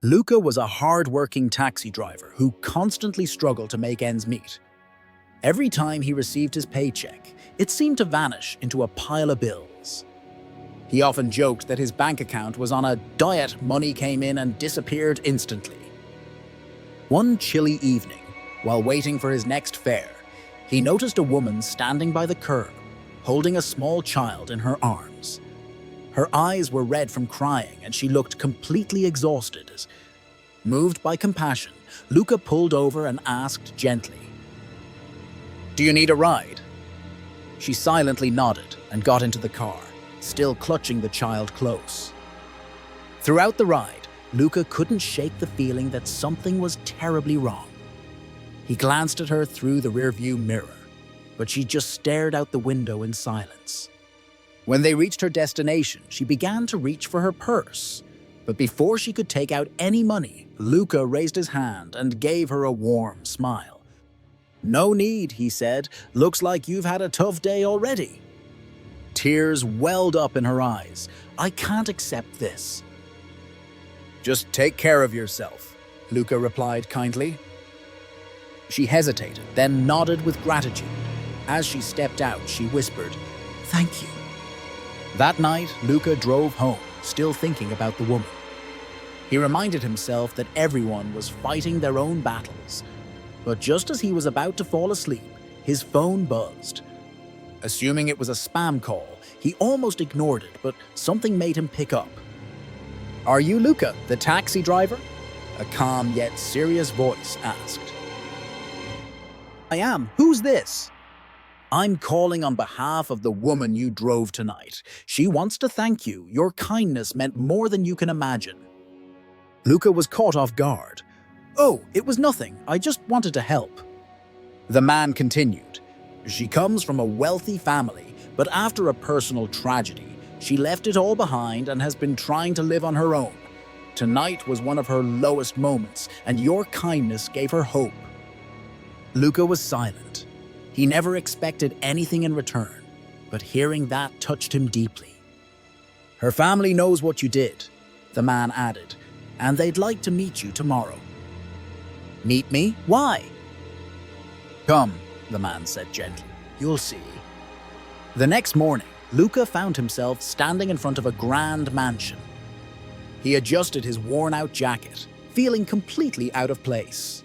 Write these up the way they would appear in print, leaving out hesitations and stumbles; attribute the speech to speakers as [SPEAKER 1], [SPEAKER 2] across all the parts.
[SPEAKER 1] Luca was a hard-working taxi driver who constantly struggled to make ends meet. Every time he received his paycheck, it seemed to vanish into a pile of bills. He often joked that his bank account was on a diet, money came in and disappeared instantly. One chilly evening, while waiting for his next fare, he noticed a woman standing by the curb, holding a small child in her arms. Her eyes were red from crying and she looked completely exhausted. Moved by compassion, Luca pulled over and asked gently, "Do you need a ride?" She silently nodded and got into the car, still clutching the child close. Throughout the ride, Luca couldn't shake the feeling that something was terribly wrong. He glanced at her through the rearview mirror, but she just stared out the window in silence. When they reached her destination, she began to reach for her purse. But before she could take out any money, Luca raised his hand and gave her a warm smile. "No need," he said. "Looks like you've had a tough day already." Tears welled up in her eyes. "I can't accept this." "Just take care of yourself," Luca replied kindly. She hesitated, then nodded with gratitude. As she stepped out, she whispered, "Thank you." That night, Luca drove home, still thinking about the woman. He reminded himself that everyone was fighting their own battles. But just as he was about to fall asleep, his phone buzzed. Assuming it was a spam call, he almost ignored it, but something made him pick up. "Are you Luca, the taxi driver?" A calm yet serious voice asked. "I am. Who's this?" "I'm calling on behalf of the woman you drove tonight. She wants to thank you. Your kindness meant more than you can imagine." Luca was caught off guard. "Oh, it was nothing. I just wanted to help." The man continued. "She comes from a wealthy family, but after a personal tragedy, she left it all behind and has been trying to live on her own. Tonight was one of her lowest moments, and your kindness gave her hope." Luca was silent. He never expected anything in return, but hearing that touched him deeply. "Her family knows what you did," the man added, "and they'd like to meet you tomorrow." "Meet me? Why?" "Come," the man said gently. "You'll see." The next morning, Luca found himself standing in front of a grand mansion. He adjusted his worn-out jacket, feeling completely out of place.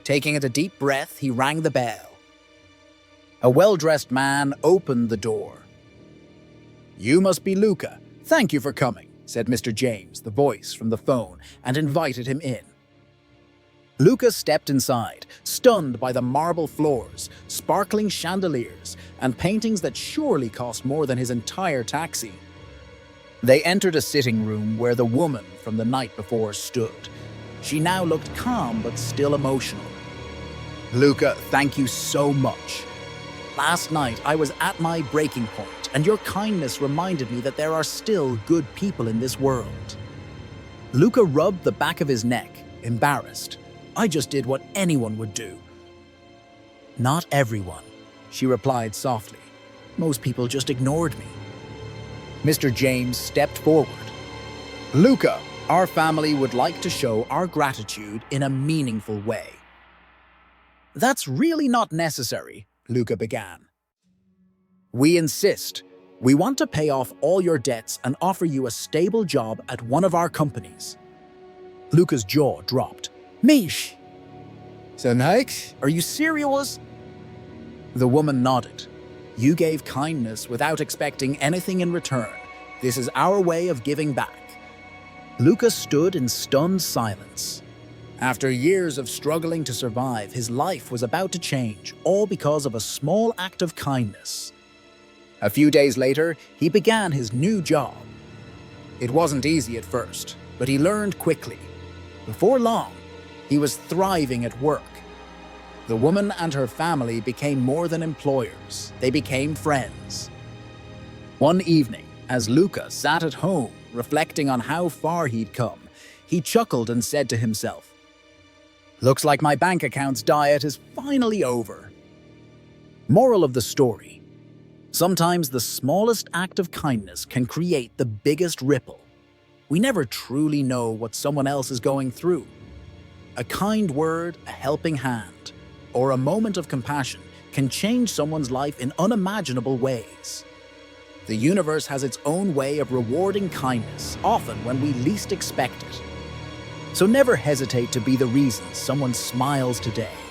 [SPEAKER 1] Taking a deep breath, he rang the bell. A well-dressed man opened the door. "You must be Luca. Thank you for coming," said Mr. James, the voice from the phone, and invited him in. Luca stepped inside, stunned by the marble floors, sparkling chandeliers, and paintings that surely cost more than his entire taxi. They entered a sitting room where the woman from the night before stood. She now looked calm but still emotional. "Luca, thank you so much. Last night I was at my breaking point, and your kindness reminded me that there are still good people in this world." Luca rubbed the back of his neck, embarrassed. "I just did what anyone would do." "Not everyone," she replied softly. "Most people just ignored me." Mr. James stepped forward. "Luca, our family would like to show our gratitude in a meaningful way." "That's really not necessary," Luca began. "We insist. We want to pay off all your debts and offer you a stable job at one of our companies." Luca's jaw dropped. "Mish! So nice? Are you serious?" The woman nodded. "You gave kindness without expecting anything in return. This is our way of giving back." Luca stood in stunned silence. After years of struggling to survive, his life was about to change, all because of a small act of kindness. A few days later, he began his new job. It wasn't easy at first, but he learned quickly. Before long, he was thriving at work. The woman and her family became more than employers. They became friends. One evening, as Luca sat at home, reflecting on how far he'd come, he chuckled and said to himself, "Looks like my bank account's diet is finally over." Moral of the story: sometimes the smallest act of kindness can create the biggest ripple. We never truly know what someone else is going through. A kind word, a helping hand, or a moment of compassion can change someone's life in unimaginable ways. The universe has its own way of rewarding kindness, often when we least expect it. So never hesitate to be the reason someone smiles today.